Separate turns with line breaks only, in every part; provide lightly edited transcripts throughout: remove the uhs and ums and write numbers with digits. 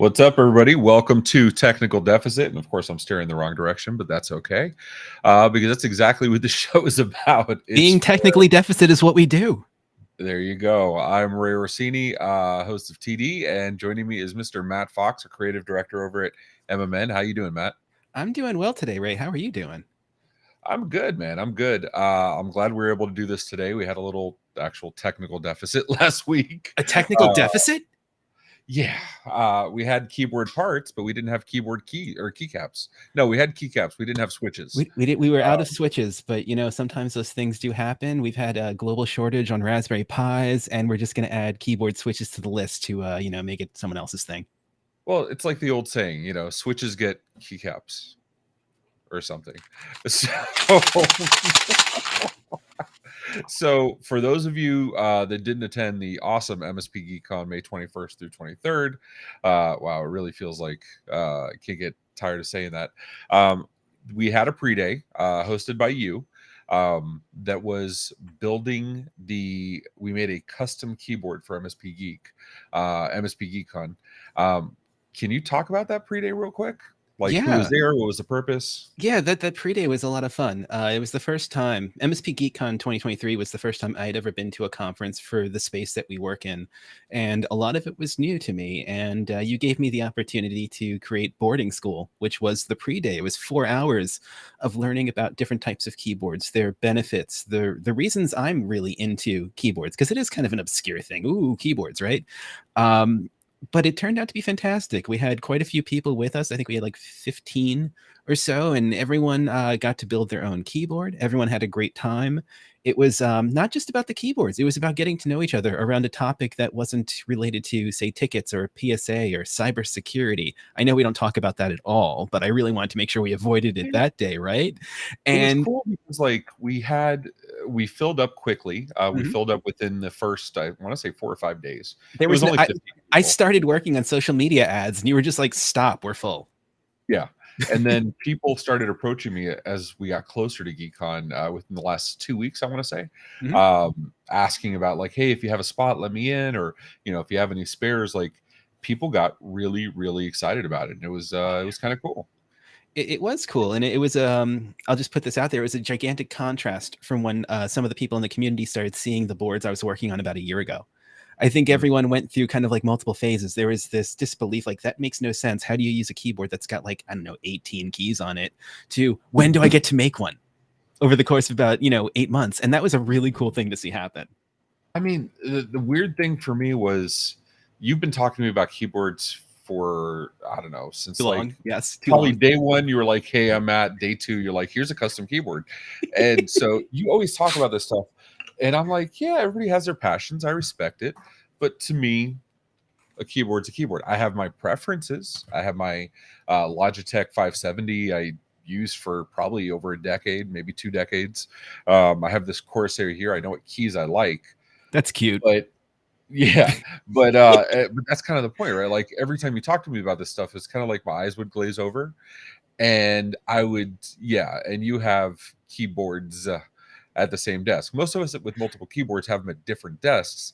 What's up, everybody? Welcome to Technical Deficit. And of course, I'm steering the wrong direction, but that's okay because that's exactly what the show is about.
Being technically deficit is what we do.
There you go. I'm Ray Rossini, host of TD, and joining me is Mr. Matt Fox, a creative director over at MMN. How you doing, Matt?
I'm doing well today, Ray. How are you doing?
I'm good, man. I'm good. I'm glad we were able to do this today. We had a little actual technical deficit last week.
A technical deficit?
Yeah, we had keyboard parts, but we didn't have keyboard keycaps. No, we had keycaps. We didn't have switches.
We were out of switches, but sometimes those things do happen. We've had a global shortage on Raspberry Pis, and we're just going to add keyboard switches to the list to make it someone else's thing.
Well, it's like the old saying, switches get keycaps or something. So for those of you that didn't attend the awesome MSPGeekCon May 21st through 23rd, wow, it really feels like I can't get tired of saying that. We had a pre-day hosted by you that was building we made a custom keyboard for MSPGeekCon. Can you talk about that pre-day real quick? Who was there? What was the purpose?
Yeah, that pre-day was a lot of fun. It was the first time, MSPGeekCon 2023 was the first time I had ever been to a conference for the space that we work in. And a lot of it was new to me. And you gave me the opportunity to create boarding school, which was the pre-day. It was 4 hours of learning about different types of keyboards, their benefits, the reasons I'm really into keyboards, because it is kind of an obscure thing. Ooh, keyboards, right? But it turned out to be fantastic. We had quite a few people with us. I think we had like 15 or so, and everyone got to build their own keyboard. Everyone had a great time. It was not just about the keyboards. It was about getting to know each other around a topic that wasn't related to, say, tickets or PSA or cybersecurity. I know we don't talk about that at all, but I really wanted to make sure we avoided it that day, right?
And it was cool because we filled up quickly. We filled up within the first, I want to say 4 or 5 days.
There was only 50 I started working on social media ads and you were just like, stop, we're full.
Yeah. And then people started approaching me as we got closer to GeekCon within the last 2 weeks, I want to say, asking about like, hey, if you have a spot, let me in, or if you have any spares. Like, people got really, really excited about it, and it was kind of cool.
It was cool, and it was I'll just put this out there. It was a gigantic contrast from when some of the people in the community started seeing the boards I was working on about a year ago. I think everyone went through kind of like multiple phases. There was this disbelief, like, that makes no sense. How do you use a keyboard that's got, like, I don't know, 18 keys on it, to when do I get to make one, over the course of about 8 months? And that was a really cool thing to see happen.
I mean, the weird thing for me was, you've been talking to me about keyboards for, I don't know, since probably day one. You were like, hey, I'm Matt. Day two, you're like, here's a custom keyboard. And so you always talk about this stuff. And I'm like, yeah, everybody has their passions. I respect it. But to me, a keyboard's a keyboard. I have my preferences. I have my Logitech 570 I used for probably over a decade, maybe 2 decades. I have this Corsair here. I know what keys I like.
That's cute.
But yeah, but that's kind of the point, right? Like, every time you talk to me about this stuff, it's kind of like my eyes would glaze over. And I would, and you have keyboards at the same desk. Most of us with multiple keyboards have them at different desks.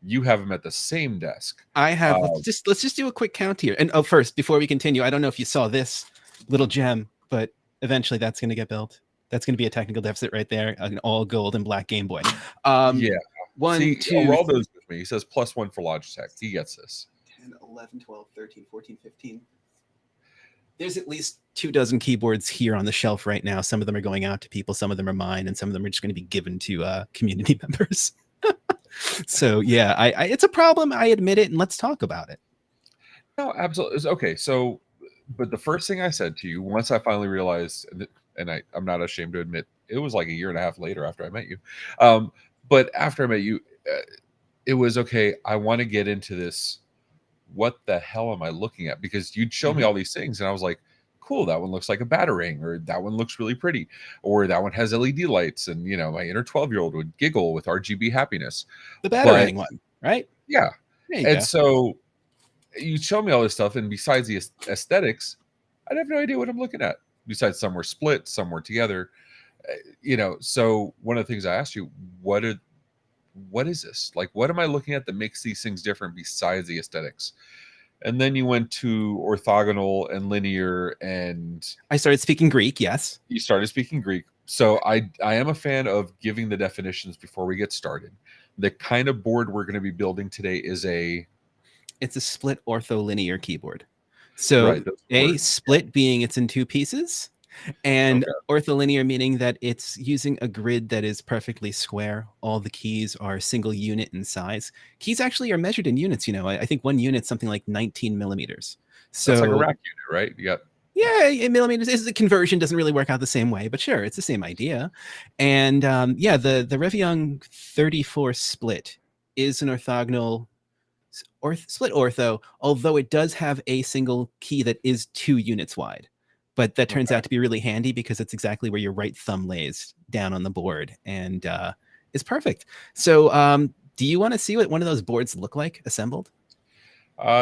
You have them at the same desk.
I have. Let's just do a quick count here. And first, before we continue, I don't know if you saw this little gem, but eventually that's going to get built. That's going to be a technical deficit right there. An all gold and black Game Boy.
Yeah.
1,
See,
2.
Geraldo's with me. He says +1 for Logitech. He gets this.
10, 11, 12, 13, 14, 15. There's at least 24 keyboards here on the shelf right now. Some of them are going out to people. Some of them are mine, and some of them are just going to be given to community members. So yeah, it's a problem. I admit it, and let's talk about it.
No, absolutely. Okay, so, but the first thing I said to you, once I finally realized, and I'm not ashamed to admit, it was like a year and a half later after I met you. But after I met you, it was okay. I want to get into this. What the hell am I looking at? Because you'd show me all these things, and I was like, cool, that one looks like a batarang, or that one looks really pretty, or that one has LED lights. And my inner 12-year-old would giggle with RGB happiness.
The batarang one, right?
Yeah. And so you show me all this stuff, and besides the aesthetics, I'd have no idea what I'm looking at. Besides, some were split, some were together. So one of the things I asked you, what is this? Like, what am I looking at that makes these things different besides the aesthetics? and then you went to orthogonal and linear, and
I started speaking Greek. Yes,
you started speaking Greek. So I am a fan of giving the definitions before we get started. The kind of board we're going to be building today is
it's a split ortholinear keyboard. So
right,
split being it's in two pieces, and ortholinear meaning that it's using a grid that is perfectly square. All the keys are a single unit in size. Keys actually are measured in units. You know, I think one unit's something like 19 millimeters. So
that's like a rack unit, right? You got
in millimeters. The conversion doesn't really work out the same way, but sure, it's the same idea. And the Revion 34 split is an orthogonal split ortho, although it does have a single key that is 2 units wide. But that turns out to be really handy because it's exactly where your right thumb lays down on the board, and is perfect. So do you want to see what one of those boards look like assembled?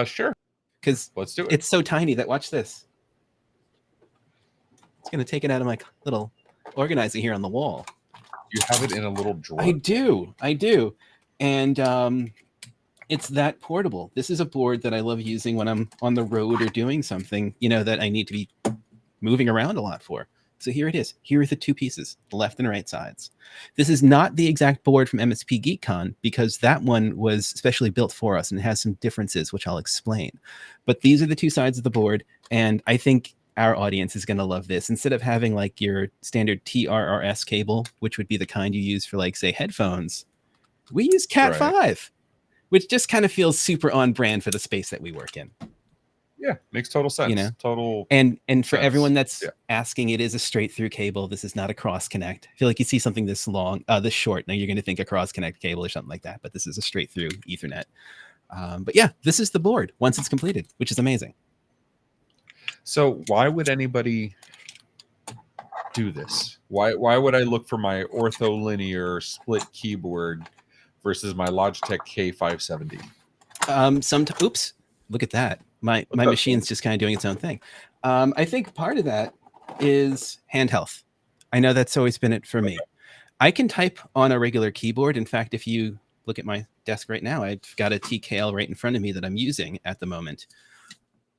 Sure.
Because
let's do it.
It's so tiny that, watch this. It's going to take it out of my little organizer here on the wall.
You have it in a little drawer?
I do. And it's that portable. This is a board that I love using when I'm on the road or doing something, you know, that I need to be moving around a lot for. So here it is. Here are the two pieces, the left and right sides. This is not the exact board from MSPGeekCon because that one was specially built for us and has some differences, which I'll explain. But these are the two sides of the board, and I think our audience is going to love this. Instead of having like your standard TRRS cable, which would be the kind you use for, like, say, headphones, we use Cat5, which just kind of feels super on brand for the space that we work in.
Yeah, makes total sense.
You know,
total.
And for everyone that's asking, it is a straight through cable. This is not a cross connect. I feel like you see something this long, this short. Now you're going to think a cross connect cable or something like that, but this is a straight through Ethernet. But yeah, this is the board once it's completed, which is amazing.
So why would anybody do this? Why would I look for my ortholinear split keyboard versus my Logitech K570?
Oops, look at that. My machine's just kind of doing its own thing. I think part of that is hand health. I know that's always been it for me. I can type on a regular keyboard. In fact, if you look at my desk right now, I've got a TKL right in front of me that I'm using at the moment.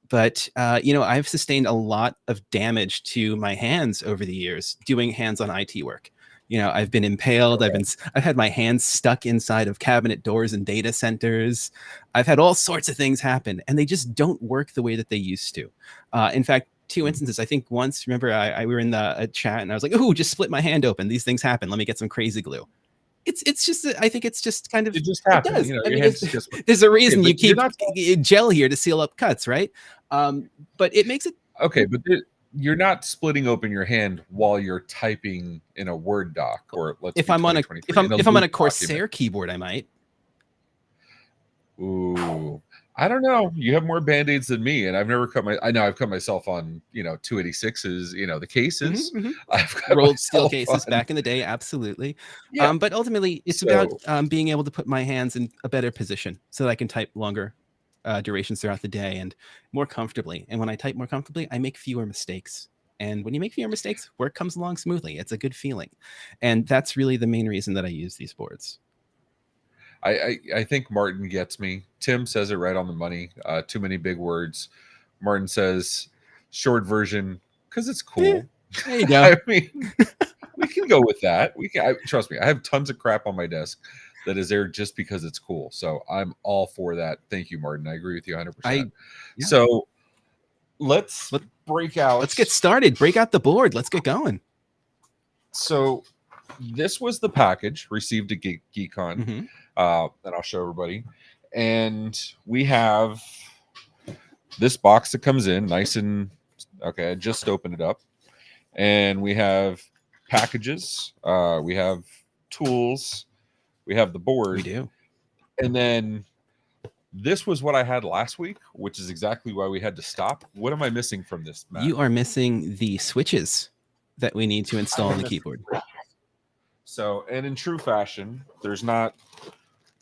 But, you know, I've sustained a lot of damage to my hands over the years doing hands-on IT work. You know, I've been impaled. I've had my hands stuck inside of cabinet doors and data centers. I've had all sorts of things happen, and they just don't work the way that they used to. In fact, 2 instances. I think once, remember, we were in the chat, and I was like, "Oh, just split my hand open. These things happen. Let me get some crazy glue." It's just, I think it's just kind of,
it just happens.
It does.
You know,
I mean,
just,
there's a reason you keep gel here to seal up cuts, right? But it makes it
okay. But you're not splitting open your hand while you're typing in a Word doc, or
if I'm on a Corsair keyboard, I might.
Ooh, I don't know. You have more band-aids than me, and I've never cut I've cut myself on, 286s, the cases.
I've got rolled steel cases back in the day, absolutely. Yeah. But ultimately, it's about being able to put my hands in a better position so that I can type longer durations throughout the day and more comfortably. And when I type more comfortably, I make fewer mistakes. And when you make fewer mistakes, work comes along smoothly. It's a good feeling. And that's really the main reason that I use these boards.
I think Martin gets me. Tim says it right on the money. Too many big words. Martin says short version because it's cool. Yeah,
there you go.
I mean, we can go with that. Trust me. I have tons of crap on my desk that is there just because it's cool. So I'm all for that. Thank you, Martin. I agree with you 100%. So let's break out.
Let's get started. Break out the board. Let's get going.
So this was the package received at GeekCon. That I'll show everybody. And we have this box that comes in nice and okay. I just opened it up, and we have packages. We have tools. We have the board.
We do.
And then this was what I had last week, which is exactly why we had to stop. What am I missing from this, Matt?
You are missing the switches that we need to install on the keyboard.
So, and in true fashion, there's not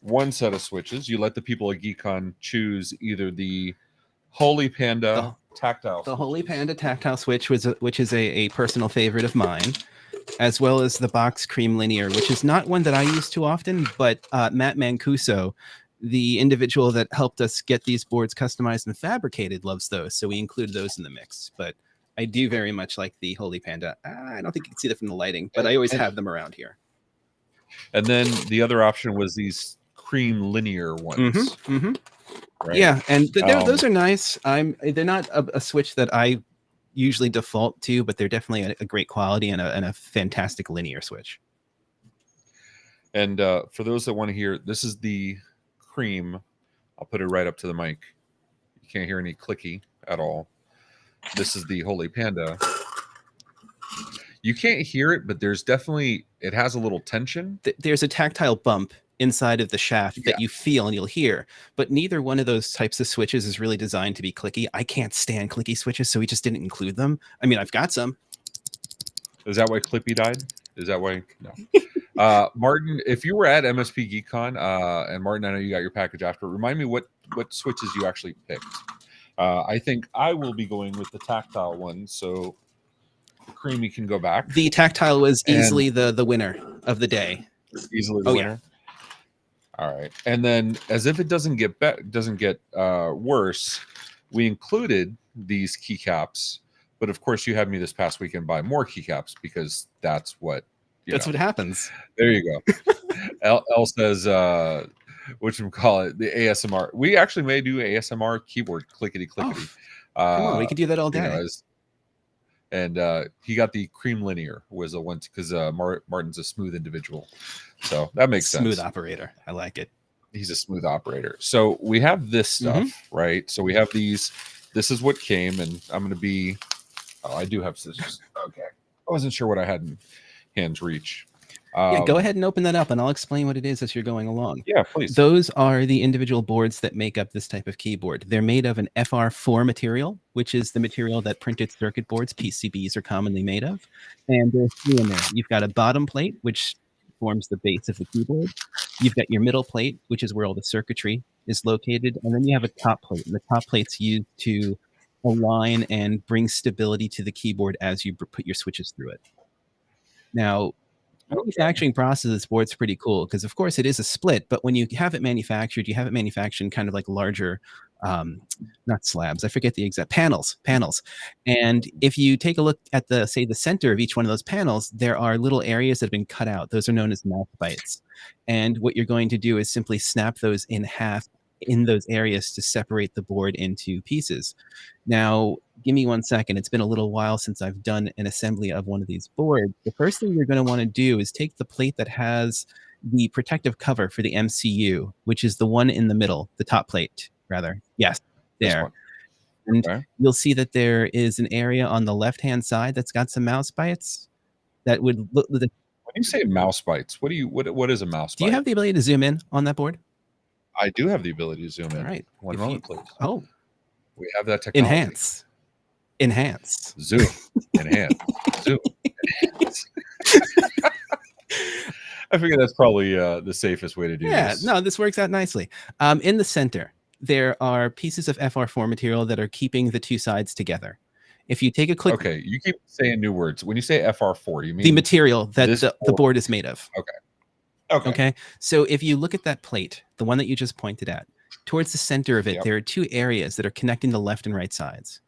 one set of switches. You let the people at GeekCon choose either the Holy Panda tactile.
The Holy Panda tactile switch, which is a personal favorite of mine, as well as the Box Cream Linear, which is not one that I use too often, but Matt Mancuso, the individual that helped us get these boards customized and fabricated loves those, so we included those in the mix. But I do very much like the Holy Panda. I don't think you can see that from the lighting, but I always have them around here.
And then the other option was these cream linear ones. Right?
Yeah, and those are nice. They're not a switch that I usually default to, but they're definitely a great quality and a fantastic linear switch.
And for those that want to hear, this is the cream. I'll put it right up to the mic. You can't hear any clicky at all. This is the Holy Panda. You can't hear it, but there's definitely, it has a little tension.
There's a tactile bump inside of the shaft that you feel and you'll hear, but neither one of those types of switches is really designed to be clicky. I can't stand clicky switches, so we just didn't include them. I mean, I've got some.
Is that why Clippy died? Is that why? No. Martin, if you were at MSPGeekCon, and Martin, I know you got your package after, remind me what switches you actually picked. I think I will be going with the tactile one, so Creamy can go back.
The tactile was easily the winner of the day.
Easily the winner. All right, and then as if it doesn't get worse, we included these keycaps. But of course, you had me this past weekend buy more keycaps because that's what
what happens.
There you go. L says, whatchamacallit, the ASMR. We actually may do ASMR keyboard clickety clickety.
Oh, come on, we could do that all day.
And he got the cream linear was the one because Martin's a smooth individual, so that makes sense.
Smooth operator, I like it.
He's a smooth operator. So we have this stuff, right? So we have these. This is what came, and I'm going to be. Oh, I do have scissors. Okay, I wasn't sure what I had in hand's reach.
Yeah, go ahead and open that up, and I'll explain what it is as you're going along.
Yeah, please.
Those are the individual boards that make up this type of keyboard. They're made of an FR4 material, which is the material that printed circuit boards, PCBs, are commonly made of. And there's three in there. You've got a bottom plate, which forms the base of the keyboard. You've got your middle plate, which is where all the circuitry is located. And then you have a top plate. And the top plate's used to align and bring stability to the keyboard as you put your switches through it. Now, the manufacturing process of this board's pretty cool because, of course, it is a split. But when you have it manufactured, you have it manufactured kind of like larger, not slabs. I forget the exact panels. And if you take a look at the center of each one of those panels, there are little areas that have been cut out. Those are known as mouth bites. And what you're going to do is simply snap those in half in those areas to separate the board into pieces. Now, give me 1 second. It's been a little while since I've done an assembly of one of these boards. The first thing you're going to want to do is take the plate that has the protective cover for the MCU, which is the one in the middle, the top plate, rather. Yes, there. And you'll see that there is an area on the left-hand side that's got some mouse bites that would look. When
you say mouse bites, what is a mouse bite?
Do you have the ability to zoom in on that board?
I do have the ability to zoom in.
All right.
One moment, please.
Oh.
We have that technology.
Enhance.
Zoom. Enhance. Zoom. Enhance. I figure that's probably the safest way to do this.
Yeah, no, this works out nicely. In the center, there are pieces of FR4 material that are keeping the two sides together. If you take a click...
Okay, you keep saying new words. When you say FR4, you mean...
the material that the board is made of. Okay. So if you look at that plate, the one that you just pointed at, towards the center of it, there are two areas that are connecting the left and right sides.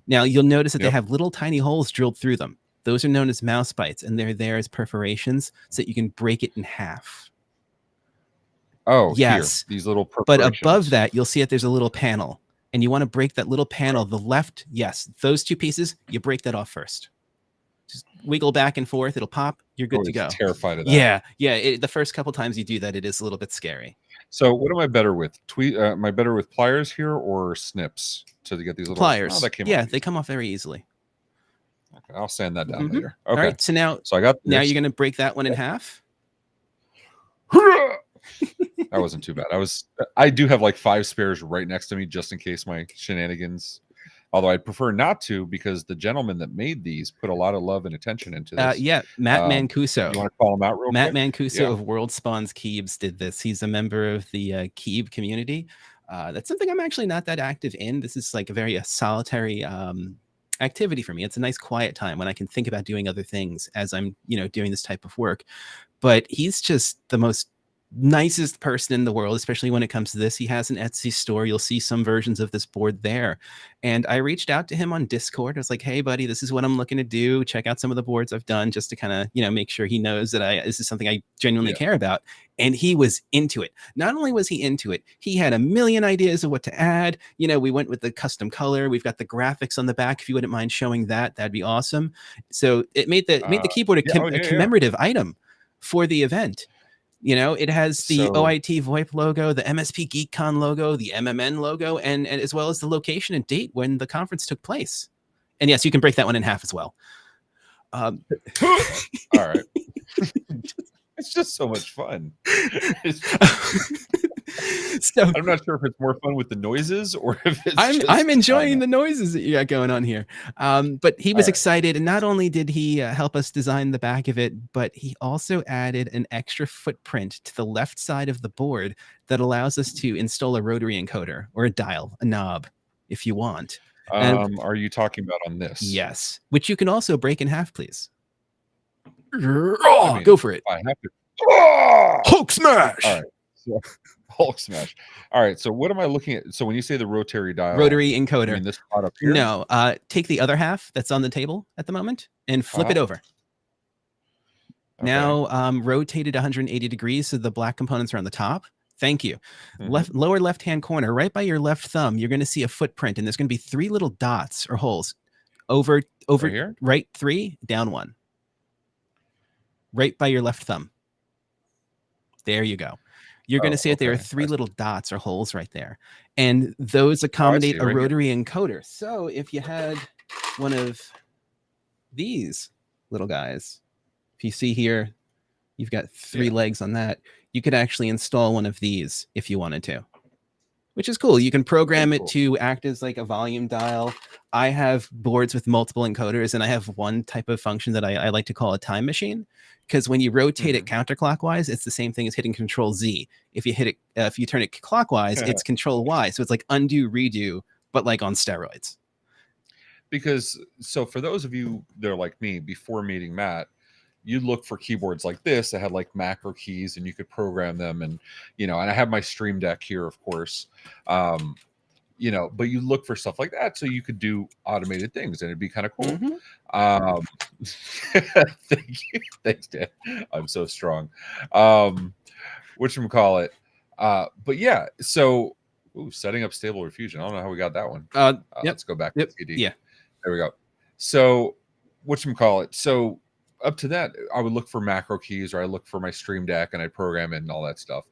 Now, you'll notice that they have little tiny holes drilled through them. Those are known as mouse bites, and they're there as perforations so that you can break it in half.
Oh, yes. Here, these little perforations.
But above that, you'll see that there's a little panel, and you want to break that little panel. The left, those two pieces, you break that off first. Just wiggle back and forth. It'll pop. You're good to go.
Terrified of that.
Yeah. The first couple times you do that, it is a little bit scary.
So what am I better with? Am I better with pliers here or snips to get these little
pliers? They come off very easily.
Okay, I'll sand that down later. Okay.
All right. So now,
I got this.
Now you're going to break that one in half.
That wasn't too bad. I do have like 5 spares right next to me just in case my shenanigans. Although I'd prefer not to because the gentleman that made these put a lot of love and attention into this.
Matt Mancuso.
You want to call him out real quick?
Matt Mancuso of World Spawns Keebs did this. He's a member of the Keeb community. That's something I'm actually not that active in. This is like a very solitary activity for me. It's a nice quiet time when I can think about doing other things as I'm, doing this type of work. But he's just the most nicest person in the world, especially when it comes to this. He has an Etsy store. You'll see some versions of this board there. And I reached out to him on Discord. I was like, hey, buddy, this is what I'm looking to do. Check out some of the boards I've done just to kind of, make sure he knows that this is something I genuinely care about. And he was into it. Not only was he into it, he had a million ideas of what to add. We went with the custom color. We've got the graphics on the back. If you wouldn't mind showing that, that'd be awesome. So it made the keyboard a commemorative item for the event. It has the OIT VoIP logo, the MSPGeekCon logo, the MMN logo, and as well as the location and date when the conference took place. And yes, you can break that one in half as well.
All right. It's just so much fun. So I'm not sure if it's more fun with the noises or if it's
I'm enjoying the noises that you got going on here. But he was excited, and not only did he help us design the back of it, but he also added an extra footprint to the left side of the board that allows us to install a rotary encoder or a dial, a knob, if you want.
Are you talking about on this?
Yes, which you can also break in half, please. Go for it.
I have to.
Hulk smash.
All right. So, Hulk smash. All right. So what am I looking at? So when you say the rotary dial,
rotary encoder,
I mean this spot up here?
No. Take the other half that's on the table at the moment and flip it over. Okay. Now rotate it 180 degrees so the black components are on the top. Thank you. Lower left-hand corner, right by your left thumb, you're going to see a footprint, and there's going to be 3 little dots or holes. Over
here?
Right 3, down 1. Right by your left thumb. There you go. You're going to see that there are 3 little dots or holes right there. And those accommodate a rotary encoder. So if you had one of these little guys, if you see here, you've got 3 legs on that. You could actually install one of these if you wanted to, which is cool. You can program it to act as like a volume dial. I have boards with multiple encoders, and I have one type of function that I like to call a time machine, because when you rotate it counterclockwise, it's the same thing as hitting Control Z. If you hit it, if you turn it clockwise, it's Control Y. So it's like undo, redo, but like on steroids.
Because so for those of you that are like me, before meeting Matt, you look for keyboards like this that had like macro keys, and you could program them, and and I have my Stream Deck here, of course. But you look for stuff like that so you could do automated things, and it'd be kind of cool. Thank you. Thanks, Dan. I'm so strong. Whatchamacallit? But yeah, so setting up stable refusion. I don't know how we got that one. Let's go back to CD.
Yeah.
There we go. So whatchamacallit? So up to that, I would look for macro keys, or I look for my Stream Deck and I program it and all that stuff.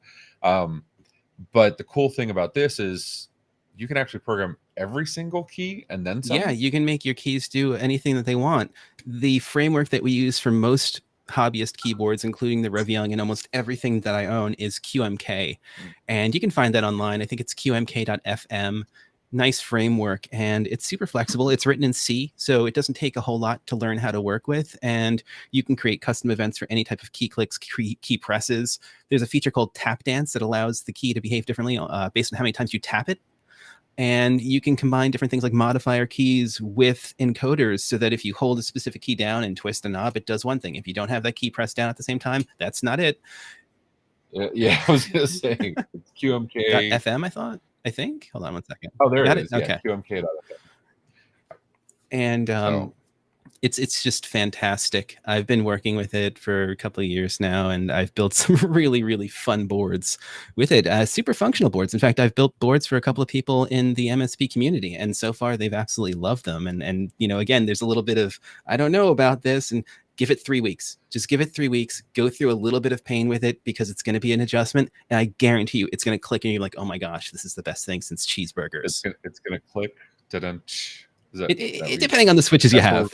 But the cool thing about this is you can actually program every single key and then some.
Yeah, you can make your keys do anything that they want. The framework that we use for most hobbyist keyboards, including the Revyoung and almost everything that I own, is QMK. And you can find that online. I think it's qmk.fm. Nice framework, and it's super flexible. It's written in C, so it doesn't take a whole lot to learn how to work with, and you can create custom events for any type of key clicks, key presses. There's a feature called tap dance that allows the key to behave differently based on how many times you tap it. And you can combine different things like modifier keys with encoders, so that if you hold a specific key down and twist a knob, it does one thing. If you don't have that key pressed down at the same time, that's not it.
Yeah, I was going to say it's QMK.
FM, I think. Hold on one second.
Oh, there it is.
Okay.
Yeah, QMK.FM.
And it's just fantastic. I've been working with it for a couple of years now, and I've built some really, really fun boards with it. Super functional boards. In fact, I've built boards for a couple of people in the MSP community, and so far they've absolutely loved them. And again, there's a little bit of, I don't know about this, and give it 3 weeks. Just give it 3 weeks. Go through a little bit of pain with it, because it's going to be an adjustment. And I guarantee you it's going to click, and you're like, oh my gosh, this is the best thing since cheeseburgers.
It's going to click.
Depending on the switches you have.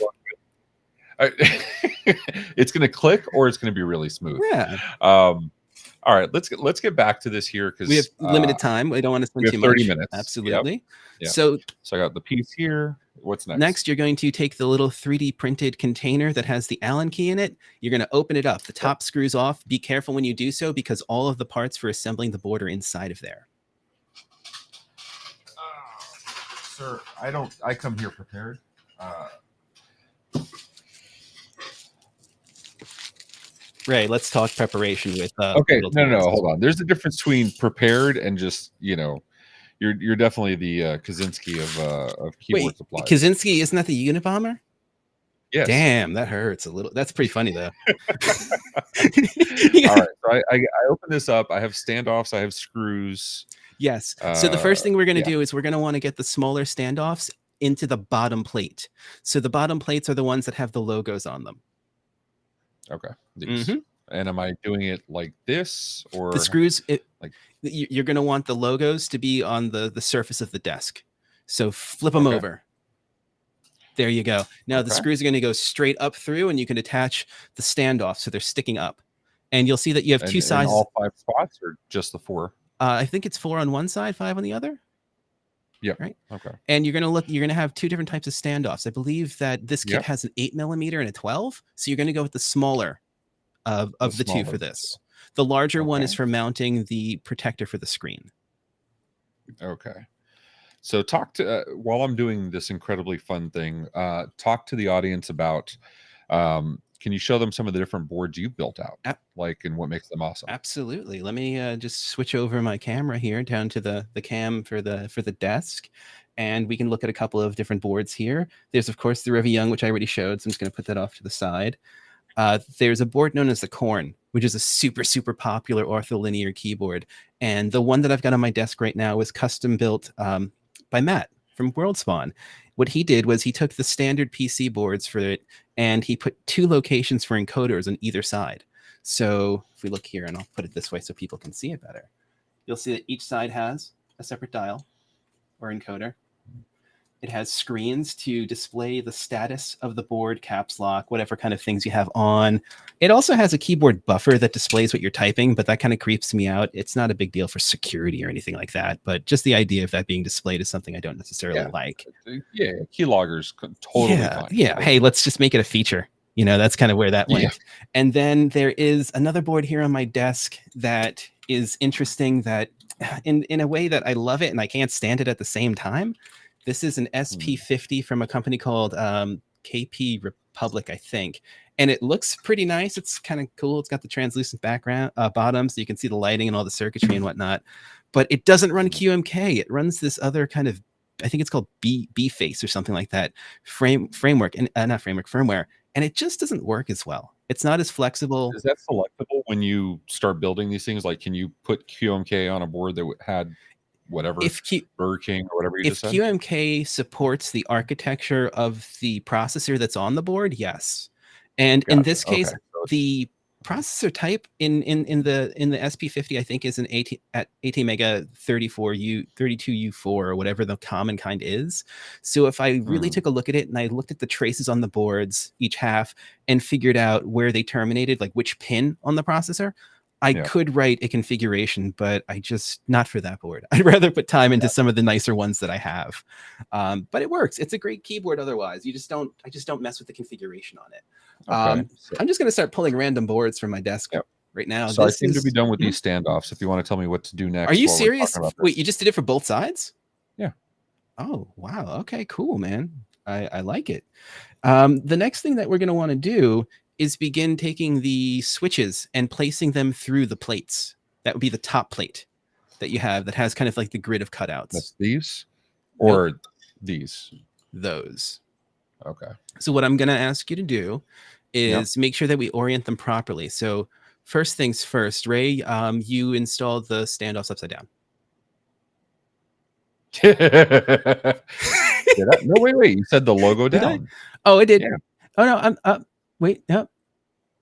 It's going to click, or it's going to be really smooth.
Yeah.
All right, let's get back to this here, because
we have limited time. We don't want to spend too much.
30 minutes.
Absolutely.
Yep.
So
I got the piece here. What's next?
Next, you're going to take the little 3D printed container that has the Allen key in it. You're going to open it up. The top screws off. Be careful when you do so, because all of the parts for assembling the board are inside of there.
Sir, I come here prepared.
Ray, let's talk preparation with
okay, no, hold on. There's a difference between prepared and just, you know, you're definitely the Kaczynski of keyboard supplies.
Kaczynski, isn't that the Unabomber?
Yes.
Damn, that hurts a little. That's pretty funny though.
All right, so I open this up. I have standoffs. I have screws.
Yes. So the first thing we're going to do is we're going to want to get the smaller standoffs into the bottom plate. So the bottom plates are the ones that have the logos on them.
Okay. These. And am I doing it like this, or
the screws? Like you're going to want the logos to be on the surface of the desk. So flip them over. There you go. Now the screws are going to go straight up through, and you can attach the standoff so they're sticking up. And you'll see that you have two sizes.
All 5 spots, or just the 4?
I think it's 4 on one side, 5 on the other.
Yeah.
Right.
Okay.
And you're gonna have 2 different types of standoffs. I believe that this kit has an 8mm and a 12. So you're going to go with the smaller of the 2 for this. The larger one is for mounting the protector for the screen.
Okay. So talk to while I'm doing this incredibly fun thing, talk to the audience about can you show them some of the different boards you've built out, like, and what makes them awesome?
Absolutely. Let me just switch over my camera here down to the cam for the desk, and we can look at a couple of different boards here. There's of course the Rivi Young, which I already showed, so I'm just going to put that off to the side. There's a board known as the Korn, which is a super popular ortholinear keyboard, and the one that I've got on my desk right now was custom built by Matt from WorldSpawn. What he did was he took the standard PC boards for it, and he put 2 locations for encoders on either side. So if we look here, and I'll put it this way so people can see it better, you'll see that each side has a separate dial or encoder. It has screens to display the status of the board, caps lock, whatever kind of things you have on. It also has a keyboard buffer that displays what you're typing, but that kind of creeps me out. It's not a big deal for security or anything like that, but just the idea of that being displayed is something I don't necessarily like.
Yeah, keyloggers totally fine.
Yeah, hey, let's just make it a feature. You know, that's kind of where that went. Yeah. And then there is another board here on my desk that is interesting, that in a way that I love it and I can't stand it at the same time. This is an SP50 from a company called KP Republic, I think. And it looks pretty nice. It's kind of cool. It's got the translucent background bottom, so you can see the lighting and all the circuitry and whatnot. But it doesn't run QMK. It runs this other kind of, I think it's called B-Face or something like that, framework, and not framework, firmware. And it just doesn't work as well. It's not as flexible.
Is that selectable when you start building these things? Like, can you put QMK on a board that had whatever, Burger King or whatever you just said?
If QMK supports the architecture of the processor that's on the board, yes. And in this case, the processor type in the SP50, I think, is an 18 mega 32U4 or whatever the common kind is. So if I really took a look at it and I looked at the traces on the boards, each half, and figured out where they terminated, like which pin on the processor, I could write a configuration, but I just, not for that board. I'd rather put time into some of the nicer ones that I have. But it works. It's a great keyboard otherwise. I just don't mess with the configuration on it. I'm just going to start pulling random boards from my desk right now.
So I seem to be done with these standoffs. If you want to tell me what to do next.
Are you serious? Wait, you just did it for both sides?
Yeah.
Oh, wow. Okay, cool, man. I like it. The next thing that we're going to want to do is begin taking the switches and placing them through the plates. That would be the top plate that you have that has kind of like the grid of cutouts.
That's these or these?
Those.
Okay.
So what I'm going to ask you to do is make sure that we orient them properly. So first things first, Ray, you installed the standoffs upside down.
No, wait. You said the logo down.
Oh, I did. Yeah. Oh, no, I'm wait, no.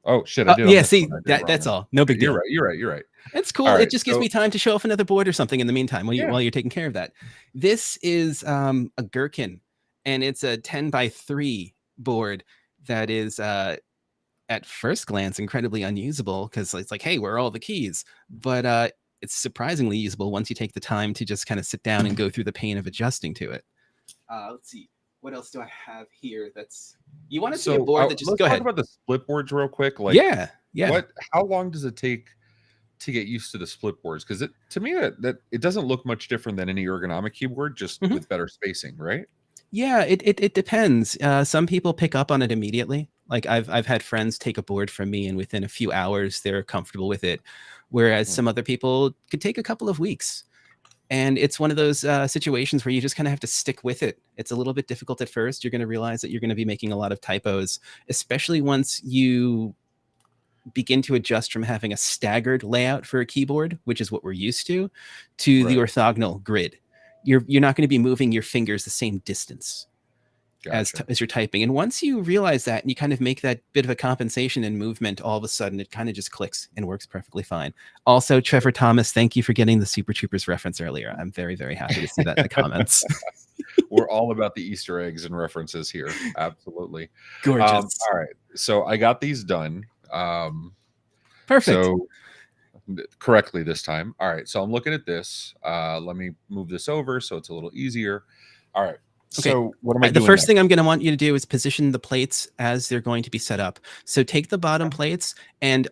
Oh shit! I did.
Yeah, see, that's all. No big deal.
You're right.
It's cool. Right, it just gives me time to show off another board or something in the meantime while you're taking care of that. This is a Gherkin, and it's a 10x3 board that is at first glance incredibly unusable because it's like, hey, where are all the keys? But it's surprisingly usable once you take the time to just kind of sit down and go through the pain of adjusting to it. Let's see. What else do I have here? You want to see a board that just
let's
go ahead.
Talk about the split boards real quick. Like,
yeah.
How long does it take to get used to the split boards? Because to me that it doesn't look much different than any ergonomic keyboard, just with better spacing, right?
Yeah, it depends. Some people pick up on it immediately. Like I've had friends take a board from me, and within a few hours they're comfortable with it, whereas some other people could take a couple of weeks. And it's one of those situations where you just kind of have to stick with it. It's a little bit difficult at first. You're going to realize that you're going to be making a lot of typos, especially once you begin to adjust from having a staggered layout for a keyboard, which is what we're used to the orthogonal grid. You're not going to be moving your fingers the same distance as you're typing. And once you realize that and you kind of make that bit of a compensation in movement, all of a sudden it kind of just clicks and works perfectly fine. Also, Trevor Thomas, thank you for getting the Super Troopers reference earlier. I'm very, very happy to see that in the comments.
We're all about the Easter eggs and references here. Absolutely.
Gorgeous.
All right. So I got these done.
Perfect.
So correctly this time. All right. So I'm looking at this. Let me move this over so it's a little easier. All right.
Okay.
So what am I doing?
The first thing I'm going to want you to do is position the plates as they're going to be set up. So take the bottom plates and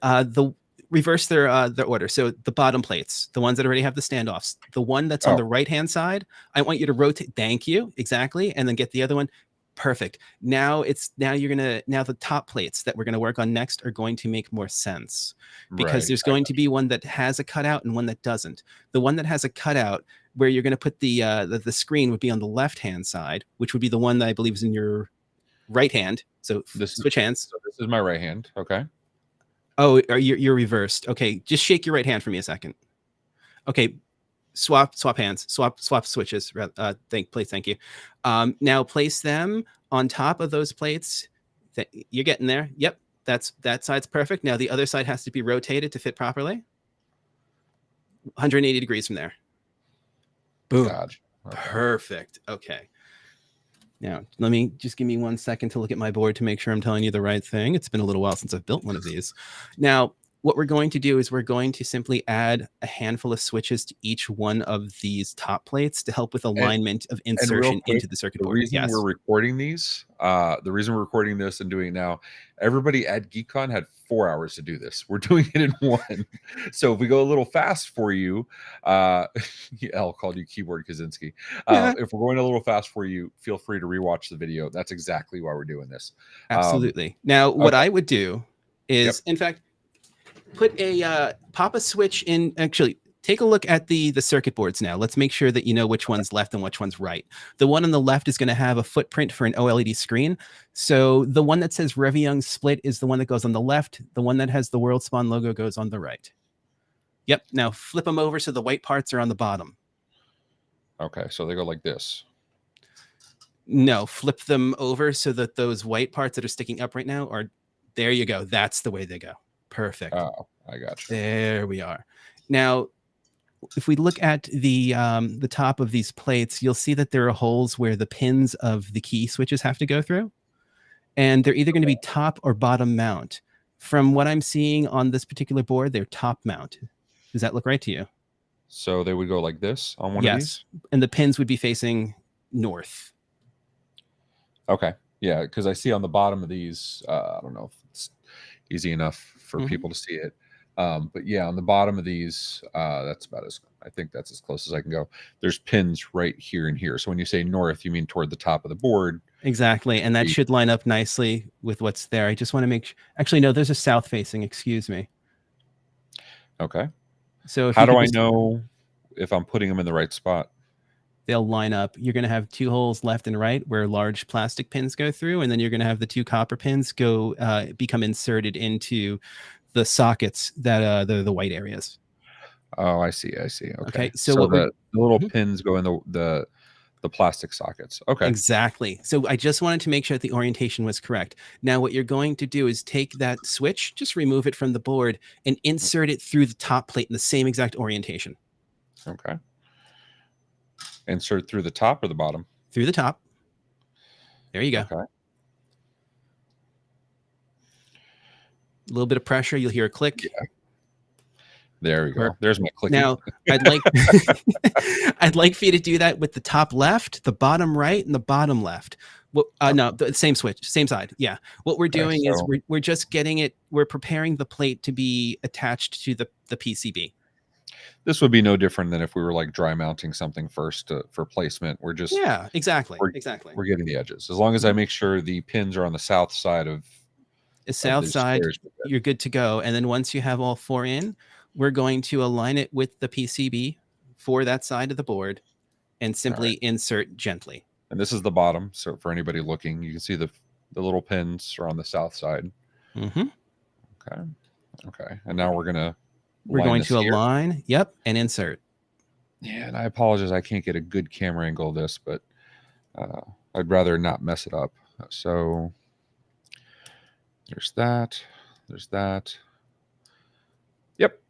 reverse their order. So the bottom plates, the ones that already have the standoffs, the one that's on the right-hand side, I want you to rotate. Thank you. Exactly. And then get the other one. Perfect. Now the top plates that we're going to work on next are going to make more sense, because there's going to be one that has a cutout and one that doesn't. The one that has a cutout, where you're going to put the screen, would be on the left-hand side, which would be the one that I believe is in your right hand. So switch hands.
So this is my right hand. Okay.
Oh, you're reversed. Okay. Just shake your right hand for me a second. Okay. Swap hands, swap switches. Please, thank you. Now place them on top of those plates. You're getting there. Yep, that side's perfect. Now the other side has to be rotated to fit properly. 180 degrees from there. Boom.
Okay.
Perfect. Okay. Now give me 1 second to look at my board to make sure I'm telling you the right thing. It's been a little while since I've built one of these. Now, what we're going to do is we're going to simply add a handful of switches to each one of these top plates to help with alignment of insertion into the circuit board.
The reason we're recording these, the reason we're recording this and doing it now, everybody at GeekCon had 4 hours to do this. We're doing it in 1. So if we go a little fast for you, L called you Keyboard Kaczynski. If we're going a little fast for you, feel free to rewatch the video. That's exactly why we're doing this.
Absolutely. Now, what I would do is, in fact, put pop a switch in. Actually, take a look at the circuit boards now. Let's make sure that you know which one's left and which one's right. The one on the left is going to have a footprint for an OLED screen. So the one that says Reviung Split is the one that goes on the left. The one that has the WorldSpawn logo goes on the right. Yep. Now flip them over so the white parts are on the bottom.
Okay, so they go like this.
No, flip them over so that those white parts that are sticking up right now are. There you go. That's the way they go. Perfect.
Oh, I got you.
There we are. Now, if we look at the top of these plates, you'll see that there are holes where the pins of the key switches have to go through, and they're either going to be top or bottom mount. From what I'm seeing on this particular board, they're top mount. Does that look right to you?
So they would go like this on one of these?
And the pins would be facing north.
Okay. Yeah, because I see on the bottom of these, I don't know if it's easy enough for people to see it. But yeah, on the bottom of these, I think that's as close as I can go. There's pins right here and here. So when you say north, you mean toward the top of the board.
Exactly. And that should line up nicely with what's there. I just want to make sure. Actually, no, there's a south facing, excuse me.
Okay.
So
how do I know if I'm putting them in the right spot?
They'll line up. You're going to have 2 holes left and right where large plastic pins go through, and then you're going to have the 2 copper pins become inserted into the sockets that the white areas.
Oh, I see. Okay.
So
the little pins go in the plastic sockets. Okay.
Exactly. So I just wanted to make sure that the orientation was correct. Now, what you're going to do is take that switch, just remove it from the board, and insert it through the top plate in the same exact orientation.
Okay. Insert through the top or the bottom?
Through the top. There you go.
Okay.
A little bit of pressure. You'll hear a click.
Yeah. There we go. There's my clicking.
Now, I'd like for you to do that with the top left, the bottom right, and the bottom left. Well, no, the same switch, same side. Yeah. What we're doing is we're just getting it. We're preparing the plate to be attached to the PCB.
This would be no different than if we were like dry mounting something first for placement. We're just
exactly.
We're getting the edges. As long as I make sure the pins are on the south side of
south side, you're good to go. And then once you have all 4 in, we're going to align it with the PCB for that side of the board and simply insert gently.
And this is the bottom. So for anybody looking, you can see the little pins are on the south side.
Mm-hmm.
Okay. And now we're going
to align. Yep. And insert.
Yeah. And I apologize. I can't get a good camera angle of this, but I'd rather not mess it up. So there's that. There's that. Yep.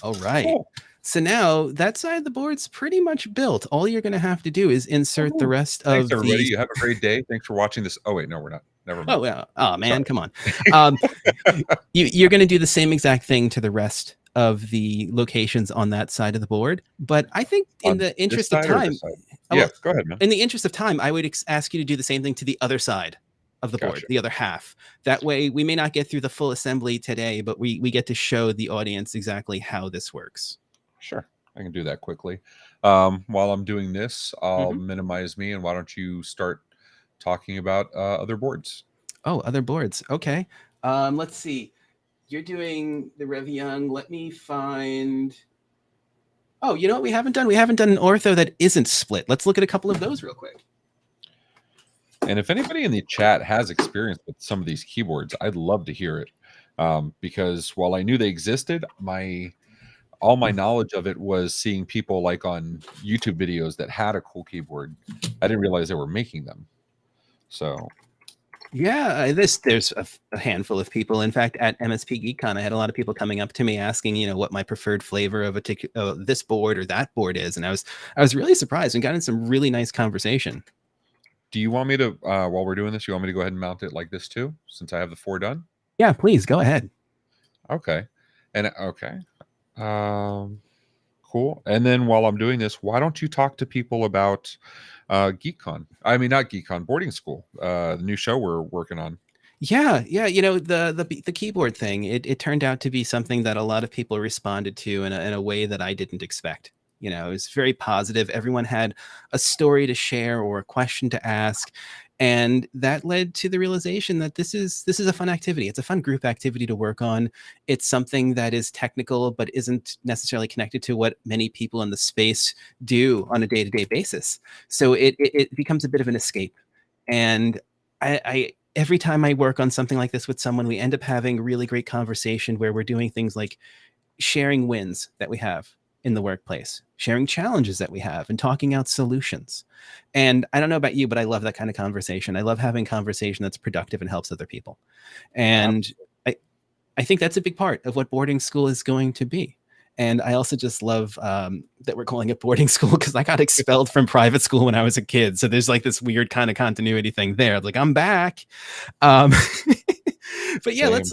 All right. Cool. So now that side of the board's pretty much built. All you're going to have to do is insert the rest
Thanks, everybody. You have a great day. Thanks for watching this. Oh, wait, no, we're not. Never mind.
Oh, yeah. Oh, man, come on. You're going to do the same exact thing to the rest of the locations on that side of the board. But I think in the interest of time,
yeah, go ahead, man.
In the interest of time, I would ask you to do the same thing to the other side of the board, the other half. That way, we may not get through the full assembly today, but we get to show the audience exactly how this works.
Sure, I can do that quickly. While I'm doing this, I'll minimize me, and why don't you start talking about other boards?
Oh, other boards. Okay. Let's see. You're doing the Reviung. Let me find. Oh, you know what we haven't done? We haven't done an ortho that isn't split. Let's look at a couple of those real quick.
And if anybody in the chat has experience with some of these keyboards, I'd love to hear it. Because while I knew they existed, all my knowledge of it was seeing people like on YouTube videos that had a cool keyboard. I didn't realize they were making them. So
yeah, there's a handful of people. In fact, at MSPGeekCon, I had a lot of people coming up to me asking, what my preferred flavor of this board or that board is, and I was really surprised and got in some really nice conversation.
Do you want me to, while we're doing this, you want me to go ahead and mount it like this too, since I have the 4 done?
Yeah, please go ahead.
Okay, and cool. And then while I'm doing this, why don't you talk to people about GeekCon? I mean, not GeekCon, boarding school, the new show we're working on.
Yeah. The keyboard thing, it turned out to be something that a lot of people responded to in a way that I didn't expect. It was very positive. Everyone had a story to share or a question to ask. And that led to the realization that this is a fun activity. It's a fun group activity to work on. It's something that is technical, but isn't necessarily connected to what many people in the space do on a day-to-day basis. So it becomes a bit of an escape. And I every time I work on something like this with someone, we end up having really great conversation where we're doing things like sharing wins that we have in the workplace, sharing challenges that we have, and talking out solutions. And I don't know about you, but I love that kind of conversation. I love having conversation that's productive and helps other people. And I think that's a big part of what boarding school is going to be. And I also just love that we're calling it boarding school because I got expelled from private school when I was a kid. So there's like this weird kind of continuity thing there. Like, I'm back. But yeah, let's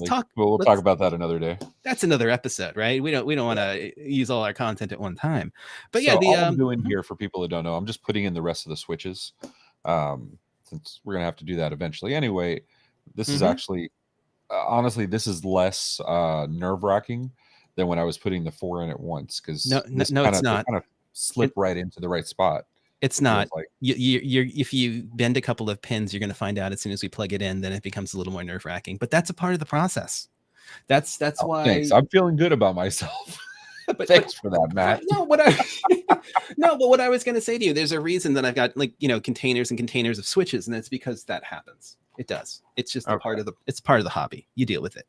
talk.
We'll talk about that another day.
That's another episode, right? We don't want to use all our content at one time. But yeah,
all I'm doing here for people that don't know, I'm just putting in the rest of the switches. Since we're gonna have to do that eventually anyway. This is actually, honestly, this is less nerve-wracking than when I was putting the 4 in at once, because
it's not.
Kind of slip right into the right spot.
It's not. If you bend a couple of pins, you're going to find out as soon as we plug it in, then it becomes a little more nerve-wracking. But that's a part of the process. That's why.
Thanks. I'm feeling good about myself. Thanks for that, Matt.
But what I was going to say to you, there's a reason that I've got containers and containers of switches, and it's because that happens. It does. It's just part of the hobby. You deal with it.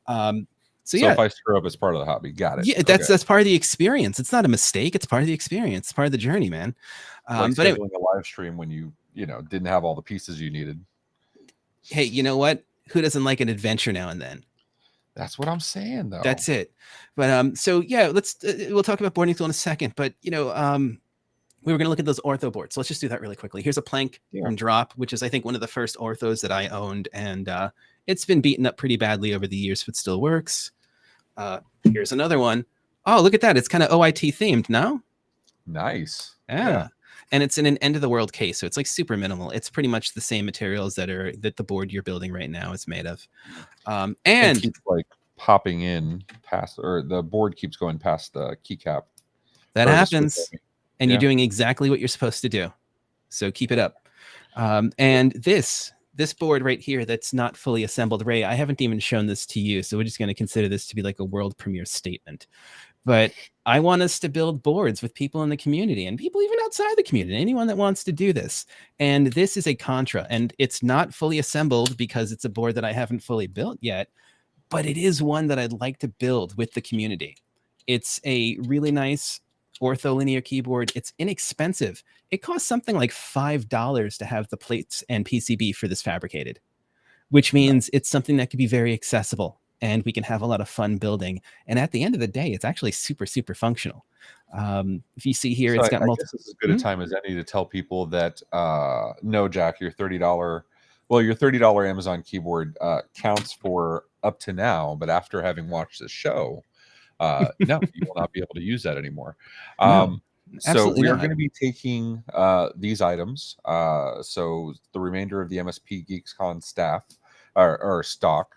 So
if I screw up, it's part of the hobby. Got it.
Yeah, that's part of the experience. It's not a mistake. It's part of the experience. It's part of the journey, man.
But scheduling a live stream when you didn't have all the pieces you needed.
Hey, you know what? Who doesn't like an adventure now and then?
That's what I'm saying, though.
That's it. But so yeah, we'll talk about boarding school in a second. But we were going to look at those ortho boards. So let's just do that really quickly. Here's a plank from Drop, which is I think one of the first orthos that I owned, and it's been beaten up pretty badly over the years, but still works. Here's another one. Oh, look at that. It's kind of OIT themed, no?
Nice.
Yeah. And it's in an end of the world case. So it's like super minimal. It's pretty much the same materials that the board you're building right now is made of. And
it keeps like popping in past, or the board keeps going past the keycap.
That happens. And you're doing exactly what you're supposed to do. So keep it up. And this this board right here that's not fully assembled, Ray, I haven't even shown this to you, so we're just going to consider this to be like a world premiere statement. But I want us to build boards with people in the community and people even outside the community, anyone that wants to do this. And this is a Contra, and it's not fully assembled because it's a board that I haven't fully built yet, but it is one that I'd like to build with the community. It's a really nice ortholinear keyboard. It's inexpensive. It costs something like $5 to have the plates and PCB for this fabricated, which means it's something that could be very accessible and we can have a lot of fun building. And at the end of the day, it's actually super, super functional. If you see here,
so
it's got multiple.
This is as good a time as any to tell people that, no, Jack, your $30 Amazon keyboard counts for up to now, but after having watched this show, no, you will not be able to use that anymore.
No,
so we are going to be taking these items. So the remainder of the MSPGeekCon staff or stock,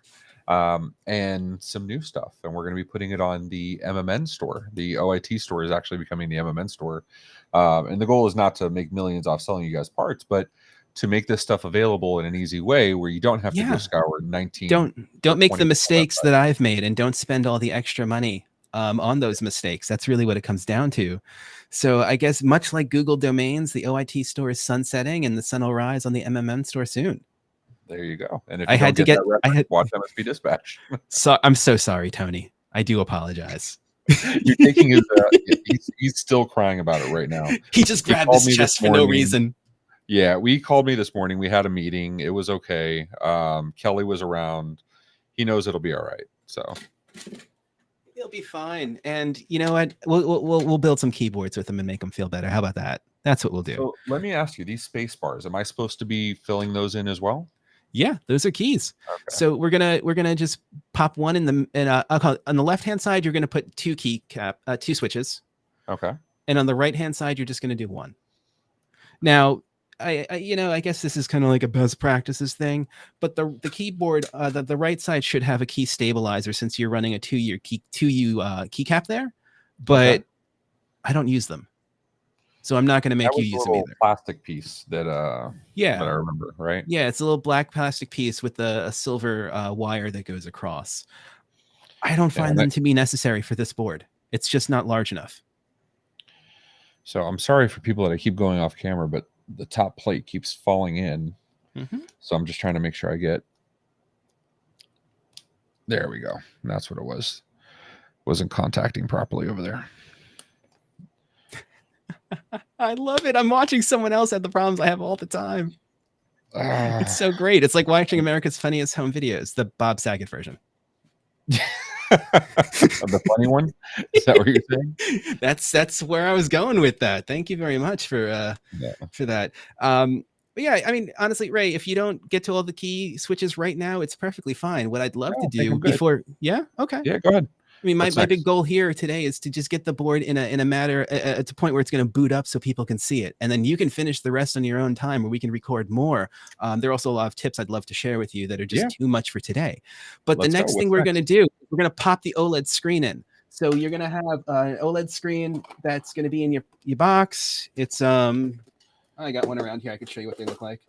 and some new stuff, and we're going to be putting it on the MMN store. The OIT store is actually becoming the MMN store, and the goal is not to make millions off selling you guys parts, but to make this stuff available in an easy way where you don't have to go scour 19.
Don't make the mistakes that I've made, and don't spend all the extra money on those mistakes. That's really what it comes down to. So I guess much like Google domains, the OIT store is sunsetting, and the sun will rise on the MMN store soon.
There you go. And if you had to get that reference, watch MSP Dispatch.
So I'm so sorry, Tony. I do apologize.
You're taking his. He's still crying about it right now.
He just grabbed his chest for no reason.
Yeah, we called me this morning. We had a meeting. It was okay. Kelly was around. He knows it'll be all right. So
he'll be fine. And you know what? We'll build some keyboards with him and make him feel better. How about that? That's what we'll do.
So let me ask you: these space bars, am I supposed to be filling those in as well?
Yeah, those are keys. Okay. So we're gonna just pop one in the I'll call it, on the left hand side. You're gonna put two switches.
Okay.
And on the right hand side, you're just gonna do one. Now, I guess this is kind of like a best practices thing, but the keyboard, the right side should have a key stabilizer since you're running a 2U keycap there, but I don't use them. So I'm not going to make you use them either.
Plastic piece that that I remember, right?
Yeah, it's a little black plastic piece with a silver wire that goes across. I don't find them to be necessary for this board. It's just not large enough.
So I'm sorry for people that I keep going off camera, but the top plate keeps falling in. So I'm just trying to make sure I get. There we go. That's what it was. Wasn't contacting properly over there.
I love it. I'm watching someone else have the problems I have all the time. It's so great. It's like watching America's Funniest Home Videos, the Bob Saget version.
The funny one? Is that what you're saying?
That's where I was going with that. Thank you very much for that. But yeah, I mean, honestly, Ray, if you don't get to all the key switches right now, it's perfectly fine. What I'd love to do before, okay,
yeah, go ahead.
I mean, my big goal here today is to just get the board in a matter at a point where it's going to boot up so people can see it. And then you can finish the rest on your own time, or we can record more. There are also a lot of tips I'd love to share with you that are just too much for today. But the next thing we're going to do, we're going to pop the OLED screen in. So you're going to have an OLED screen that's going to be in your box. It's, I got one around here. I could show you what they look like.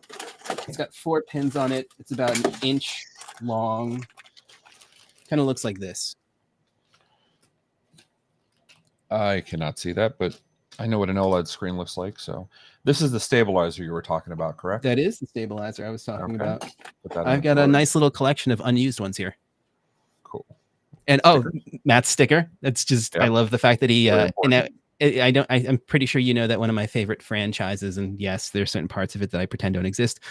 It's got 4 pins on it. It's about 1 inch long. Kind of looks like this.
I cannot see that, but I know what an OLED screen looks like. So this is the stabilizer you were talking about, correct?
That is the stabilizer I was talking about. I've got a nice little collection of unused ones here.
Cool.
And Matt's sticker. That's just, I love the fact that he, I'm pretty sure you know that one of my favorite franchises, and yes, there's certain parts of it that I pretend don't exist,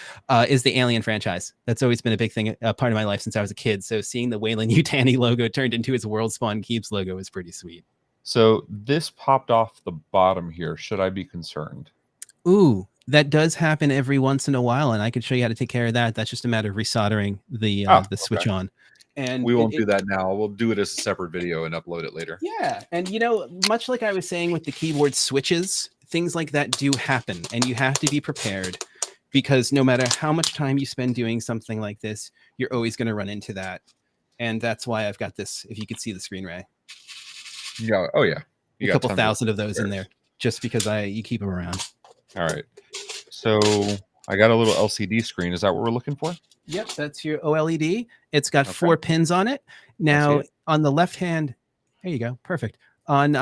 is the Alien franchise. That's always been a big thing, part of my life since I was a kid. So seeing the Weyland-Yutani logo turned into his World Spawn Keeps logo is pretty sweet.
So this popped off the bottom here. Should I be concerned?
Ooh, that does happen every once in a while, and I can show you how to take care of that. That's just a matter of resoldering the switch on. And
we won't do that now. We'll do it as a separate video and upload it later.
Yeah, and much like I was saying with the keyboard switches, things like that do happen, and you have to be prepared, because no matter how much time you spend doing something like this, you're always going to run into that. And that's why I've got this, if you could see the screen, Ray.
Yeah. Oh yeah.
A couple thousand of those in there, just because you keep them around.
All right. So I got a little LCD screen. Is that what we're looking for?
Yep, that's your OLED. It's got 4 pins on it. Now, on the left hand, there you go. Perfect. On